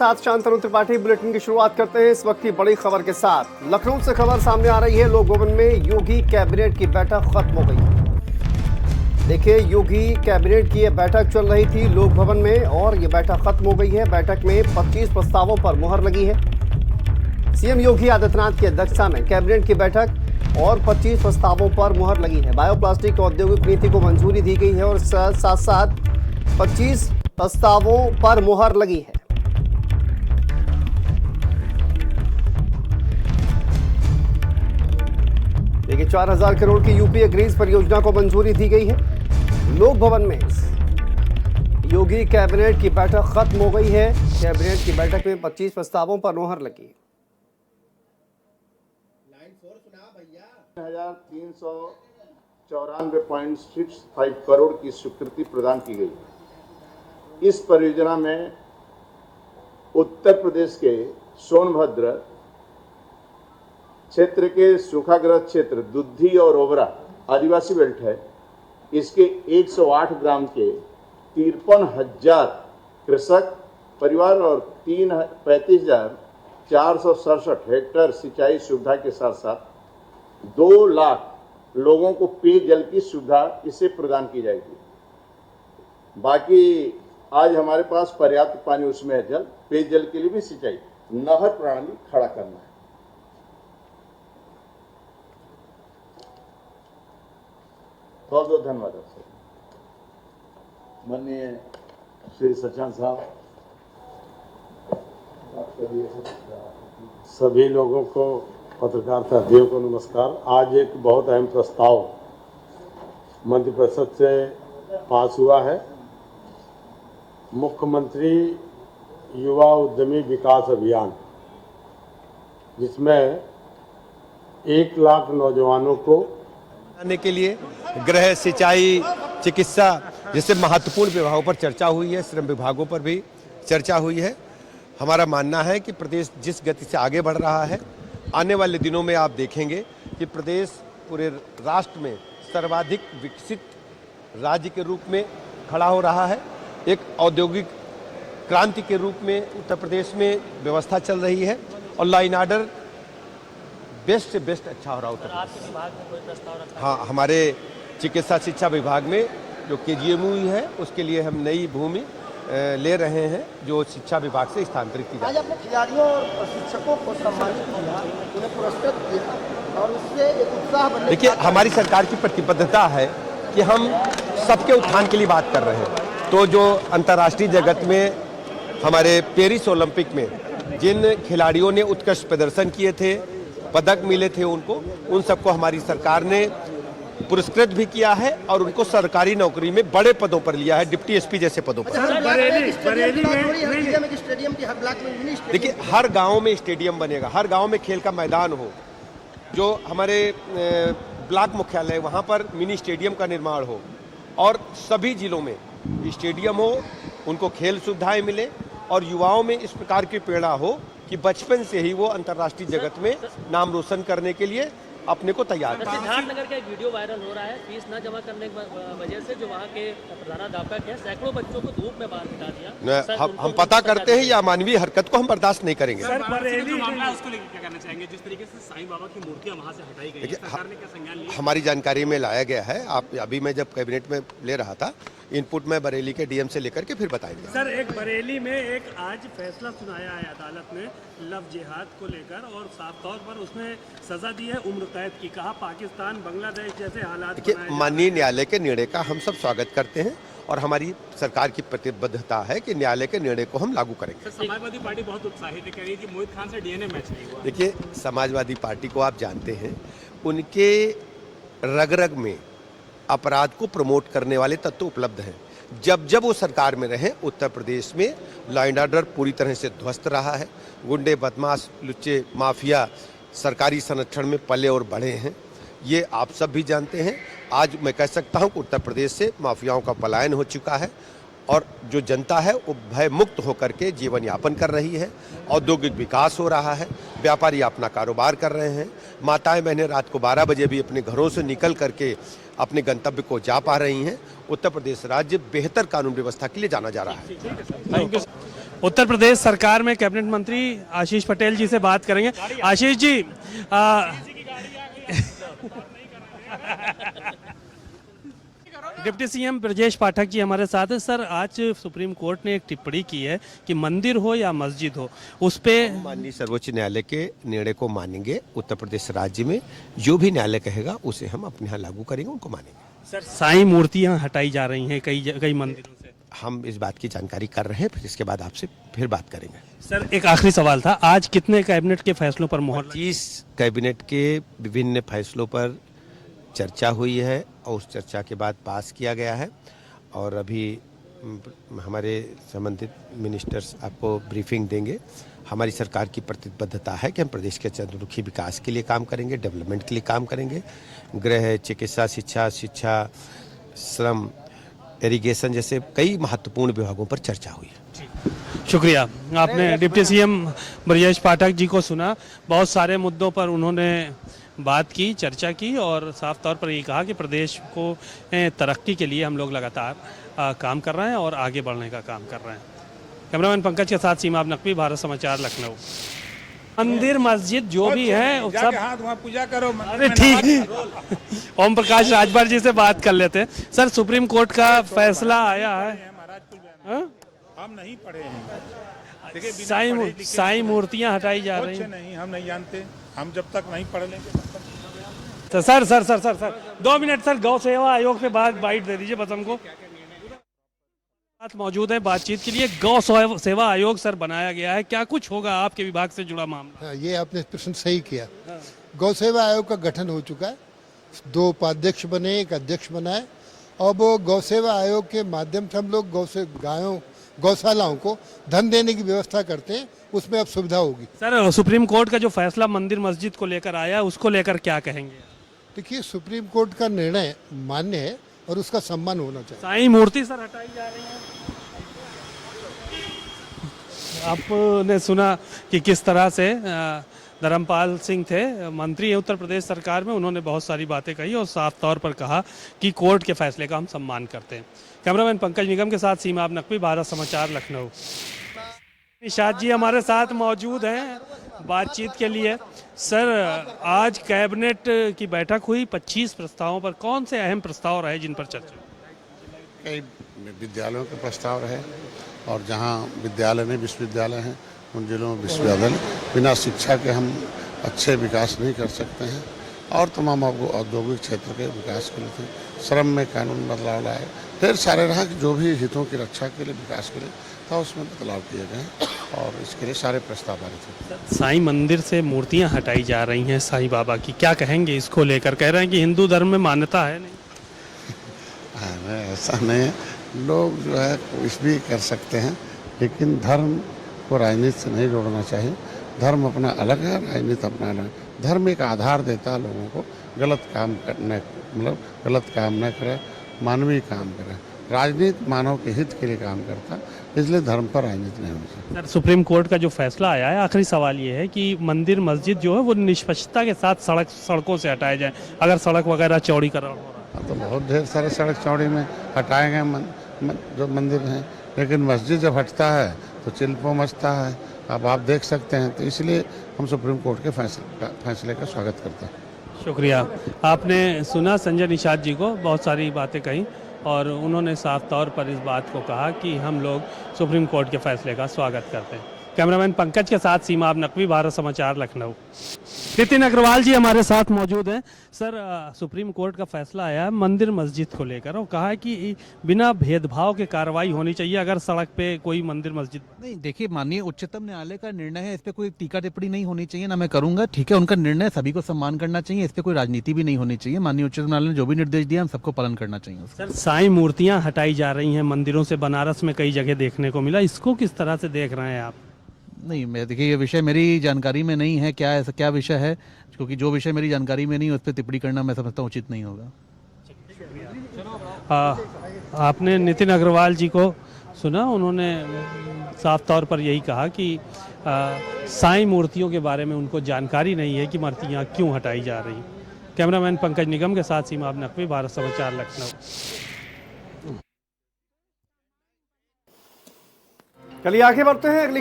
साथ शांतनु त्रिपाठी बुलेटिन की शुरुआत करते हैं इस वक्त की बड़ी खबर के साथ। लखनऊ से खबर सामने आ रही है, लोक भवन में योगी कैबिनेट की बैठक खत्म हो गई। देखिए, योगी कैबिनेट की यह बैठक चल रही थी लोक भवन में और यह बैठक खत्म हो गई है। बैठक में 25 प्रस्तावों पर मुहर लगी है। सीएम योगी आदित्यनाथ की अध्यक्षता में कैबिनेट की बैठक और 25 प्रस्तावों पर मुहर लगी है। बायोप्लास्टिक औद्योगिक नीति को मंजूरी दी गई है और साथ साथ 25 प्रस्तावों पर मुहर लगी है। देखिए, 4000 करोड़ की यूपी ग्रीस परियोजना को मंजूरी दी गई है। लोक भवन में योगी कैबिनेट की बैठक खत्म हो गई है। कैबिनेट की बैठक में 25 प्रस्तावों पर मुहर लगी। 394.65 करोड़ की स्वीकृति प्रदान की गई। इस परियोजना में उत्तर प्रदेश के सोनभद्र क्षेत्र के सूखाग्रस्त क्षेत्र दुद्धी और ओबरा आदिवासी बेल्ट है। इसके 108 ग्राम के 53,000 कृषक परिवार और 35,467 हेक्टेयर सिंचाई सुविधा के साथ साथ 2 लाख लोगों को पेयजल की सुविधा इससे प्रदान की जाएगी। बाकी आज हमारे पास पर्याप्त पानी उसमें है। जल पेयजल के लिए भी सिंचाई नहर प्रणाली खड़ा करना है। बहुत बहुत धन्यवाद सर। माननीय श्री सचान साहब, सभी लोगों को, पत्रकार साथियों को नमस्कार। आज एक बहुत अहम प्रस्ताव मंत्रिपरिषद से पास हुआ है। मुख्यमंत्री युवा उद्यमी विकास अभियान, जिसमें 1 लाख नौजवानों को आने के लिए गृह, सिंचाई, चिकित्सा जैसे महत्वपूर्ण विभागों पर चर्चा हुई है। श्रम विभागों पर भी चर्चा हुई है। हमारा मानना है कि प्रदेश जिस गति से आगे बढ़ रहा है, आने वाले दिनों में आप देखेंगे कि प्रदेश पूरे राष्ट्र में सर्वाधिक विकसित राज्य के रूप में खड़ा हो रहा है। एक औद्योगिक क्रांति के रूप में उत्तर प्रदेश में व्यवस्था चल रही है और लॉ एंड ऑर्डर बेस्ट से बेस्ट अच्छा हो रहा है। आपके विभाग में कोई प्रस्ताव रखा? हाँ, हमारे चिकित्सा शिक्षा विभाग में जो KGMU है, उसके लिए हम नई भूमि ले रहे हैं जो शिक्षा विभाग से स्थानांतरित की जाए। आज अपने खिलाड़ियों और शिक्षकों को सम्मानित किया, उन्हें पुरस्कृत किया और उससे एक उत्साह बनने। देखिए, हमारी सरकार की प्रतिबद्धता है कि हम सबके उत्थान के लिए बात कर रहे हैं। तो जो अंतर्राष्ट्रीय जगत में हमारे पेरिस ओलंपिक में जिन खिलाड़ियों ने उत्कृष्ट प्रदर्शन किए थे, पदक मिले थे, उन सबको हमारी सरकार ने पुरस्कृत भी किया है और उनको सरकारी नौकरी में बड़े पदों पर लिया है, डिप्टी SP जैसे पदों पर। देखिए, हर गांव में स्टेडियम बनेगा, हर गांव में खेल का मैदान हो। जो हमारे ब्लॉक मुख्यालय वहां पर मिनी स्टेडियम का निर्माण हो और सभी जिलों में स्टेडियम हो, उनको खेल सुविधाएं मिले और युवाओं में इस प्रकार की प्रेरणा हो कि बचपन से ही वो अंतर्राष्ट्रीय जगत में नाम रोशन करने के लिए अपने को तैयार करें। सिद्धार्थनगर का एक वीडियो वायरल हो रहा है, फीस न जमा करने की वजह से जो वहाँ के प्रधानाध्यापक हैं, सैकड़ों बच्चों को धूप में बाहर निकाल दिया। हम पता करते हैं, या मानवीय हरकत को हम बर्दाश्त नहीं करेंगे। सर, बरेली मामला है, उसको लेकर क्या कहना चाहेंगे? जिस तरीके से साईं बाबा की मूर्तियां वहां से हटाई गई, सरकार ने क्या संज्ञान लिया? हमारी जानकारी में लाया गया है। आप अभी मैं जब कैबिनेट में ले रहा था, इनपुट में बरेली के DM से लेकर के फिर बताएंगे। सर, एक बरेली में एक आज फैसला सुनाया है अदालत ने लव जिहाद को लेकर और साफ तौर पर उसने सजा दी है उम्र कैद की। कहा पाकिस्तान, बांग्लादेश जैसे हालात। देखिए, माननीय न्यायालय के निर्णय का हम सब स्वागत करते हैं और हमारी सरकार की प्रतिबद्धता है कि न्यायालय के निर्णय को हम लागू करेंगे। समाजवादी पार्टी बहुत उत्साहित है, कह रही थी मोहित खान से DNA मैच नहीं हुआ। देखिए, समाजवादी पार्टी को आप जानते हैं, उनके रग रग में अपराध को प्रमोट करने वाले तत्व उपलब्ध हैं। जब जब वो सरकार में रहे, उत्तर प्रदेश में लॉ एंड ऑर्डर पूरी तरह से ध्वस्त रहा है। गुंडे, बदमाश, लुच्चे, माफिया सरकारी संरक्षण में पले और बढ़े हैं। ये आप सब भी जानते हैं। आज मैं कह सकता हूं कि उत्तर प्रदेश से माफियाओं का पलायन हो चुका है और जो जनता है वो भय मुक्त होकर के जीवन यापन कर रही है। औद्योगिक विकास हो रहा है, व्यापारी अपना कारोबार कर रहे हैं, माताएं बहनें रात को 12 बजे भी अपने घरों से निकल करके अपने गंतव्य को जा पा रही हैं। उत्तर प्रदेश राज्य बेहतर कानून व्यवस्था के लिए जाना जा रहा है। Thank you. उत्तर प्रदेश सरकार में कैबिनेट मंत्री आशीष पटेल जी से बात करेंगे। आशीष जी, डिप्टी सीएम ब्रजेश पाठक जी हमारे साथ हैं। सर, आज सुप्रीम कोर्ट ने एक टिप्पणी की है कि मंदिर हो या मस्जिद हो, उस पे माननीय सर्वोच्च न्यायालय के निर्णय को मानेंगे। उत्तर प्रदेश राज्य में जो भी न्यायालय कहेगा उसे हम अपने यहाँ लागू करेंगे, उनको मानेंगे। सर, साईं मूर्तियां हटाई जा रही हैं कई मंदिरों से। हम इस बात की जानकारी कर रहे हैं, फिर इसके बाद आपसे फिर बात करेंगे। सर, एक आखिरी सवाल था, आज कितने कैबिनेट के फैसलों पर मोहर लगी? 25 कैबिनेट के विभिन्न फैसलों पर चर्चा हुई है और उस चर्चा के बाद पास किया गया है। और अभी हमारे संबंधित मिनिस्टर्स आपको ब्रीफिंग देंगे। हमारी सरकार की प्रतिबद्धता है कि हम प्रदेश के चंद्रमुखी विकास के लिए काम करेंगे, डेवलपमेंट के लिए काम करेंगे। गृह, चिकित्सा, शिक्षा, श्रम, इरिगेशन जैसे कई महत्वपूर्ण विभागों पर चर्चा हुई है। शुक्रिया। आपने डिप्टी सीएम ब्रजेश पाठक जी को सुना, बहुत सारे मुद्दों पर उन्होंने बात की, चर्चा की और साफ तौर पर ये कहा कि प्रदेश को तरक्की के लिए हम लोग लगातार काम कर रहे हैं और आगे बढ़ने का काम कर रहे हैं। कैमरामैन पंकज के साथ सीमा नकवी, भारत समाचार, लखनऊ। मंदिर मस्जिद जो भी है सब वहाँ पूजा करो। अरे ठीक, ओम प्रकाश राजभर जी से बात कर लेते हैं। सर, सुप्रीम कोर्ट का फैसला आया है, हम नहीं पढ़े हैं। साईं मूर्तियां हटाई जा रही हैं। नहीं, हम नहीं जानते, हम जब तक नहीं पढ़ लेंगे तब तक। तो सर 2 मिनट सर, गौ सेवा आयोग पे बाइट दे दीजिए बस हमको। साथ मौजूद है बातचीत के लिए। गौ सेवा आयोग सर बनाया गया है, क्या कुछ होगा आपके विभाग से जुड़ा मामला? हाँ, ये आपने प्रश्न सही किया। गौ सेवा आयोग का गठन हो चुका है, 2 उपाध्यक्ष बने, 1 अध्यक्ष बना है। अब गौ सेवा आयोग के माध्यम से हम लोग गौशालाओं को धन देने की व्यवस्था करते हैं, उसमें अब सुविधा होगी। सर, सुप्रीम कोर्ट का जो फैसला मंदिर मस्जिद को लेकर आया, उसको लेकर क्या कहेंगे? देखिए, सुप्रीम कोर्ट का निर्णय मान्य है और उसका सम्मान होना चाहिए। साईं मूर्ति सर हटाई जा रही है। आपने सुना कि किस तरह से धर्मपाल सिंह थे, मंत्री है उत्तर प्रदेश सरकार में, उन्होंने बहुत सारी बातें कही और साफ तौर पर कहा कि कोर्ट के फैसले का हम सम्मान करते हैं। कैमरामैन पंकज निगम के साथ सीमा नकवी, भारत समाचार, लखनऊ। निशाद जी हमारे साथ मौजूद हैं बातचीत के लिए। सर, आज कैबिनेट की बैठक हुई, 25 प्रस्तावों पर कौन से अहम प्रस्ताव रहे जिन पर चर्चा? कई विद्यालयों के प्रस्ताव रहे और जहाँ विद्यालय नहीं, विश्वविद्यालय हैं, उन जिलों में विश्वविद्यालय। बिना शिक्षा के हम अच्छे विकास नहीं कर सकते हैं। और तमाम औद्योगिक क्षेत्र के विकास के लिए श्रम में कानून बदलाव लाए, फिर सारे रहा कि जो भी हितों की रक्षा के लिए, विकास के लिए था, उसमें बदलाव किए गए और इसके लिए सारे प्रस्ताव पारित हुए। साईं मंदिर से मूर्तियां हटाई जा रही हैं साईं बाबा की, क्या कहेंगे इसको लेकर? कह रहे हैं कि हिंदू धर्म में मान्यता है नहीं। ऐसा नहीं है, लोग जो है कुछ भी कर सकते हैं, लेकिन धर्म को राजनीति से नहीं जोड़ना चाहिए। धर्म अपना अलग है, राजनीति अपना अलग। धर्म एक आधार देता है लोगों को, गलत काम करने, मतलब गलत काम न करे, मानवीय काम करे। राजनीति मानव के हित के लिए काम करता, इसलिए धर्म पर राजनीति नहीं होनी चाहिए। सर, सुप्रीम कोर्ट का जो फैसला आया है, आखिरी सवाल ये है कि मंदिर मस्जिद जो है वो निष्पक्षता के साथ सड़कों से हटाए जाए, अगर सड़क वगैरह चौड़ीकरण हो रहा है। तो बहुत ढेर सारे सड़क चौड़ी में हटाए गए जो मंदिर हैं, लेकिन मस्जिद जब हटता है तो चिल्पो मचता है, अब आप देख सकते हैं। तो इसलिए हम सुप्रीम कोर्ट के फैसले का स्वागत करते हैं। शुक्रिया। आपने सुना संजय निषाद जी को, बहुत सारी बातें कही और उन्होंने साफ तौर पर इस बात को कहा कि हम लोग सुप्रीम कोर्ट के फैसले का स्वागत करते हैं। कैमरामैन पंकज के साथ सीमा नकवी, भारत समाचार, लखनऊ। नितिन अग्रवाल जी हमारे साथ मौजूद हैं। सर, सुप्रीम कोर्ट का फैसला आया है मंदिर मस्जिद को लेकर और कहा है कि बिना भेदभाव के कार्रवाई होनी चाहिए अगर सड़क पे कोई मंदिर मस्जिद। नहीं, देखिए, माननीय उच्चतम न्यायालय का निर्णय है, इस पे कोई टीका टिप्पणी नहीं होनी चाहिए, ना मैं करूंगा। ठीक है, उनका निर्णय, सभी को सम्मान करना चाहिए, इस पे कोई राजनीति भी नहीं होनी चाहिए। माननीय उच्चतम न्यायालय ने जो भी निर्देश दिया, हम सबको पालन करना चाहिए। सर, साईं मूर्तियां हटाई जा रही हैं मंदिरों से, बनारस में कई जगह देखने को मिला, इसको किस तरह से देख रहे हैं आप? नहीं, मैं देखिए, ये विषय मेरी जानकारी में नहीं है, क्या ऐसा क्या विषय है, क्योंकि जो विषय मेरी जानकारी में नहीं, उस पर टिप्पणी करना मैं समझता हूँ उचित नहीं होगा। आपने नितिन अग्रवाल जी को सुना, उन्होंने साफ तौर पर यही कहा कि साईं मूर्तियों के बारे में उनको जानकारी नहीं है कि मूर्तियाँ क्यों हटाई जा रही। कैमरामैन पंकज निगम के साथ सीमा नकवी, भारत समाचार, लखनऊ। चलिए आगे बढ़ते हैं अगली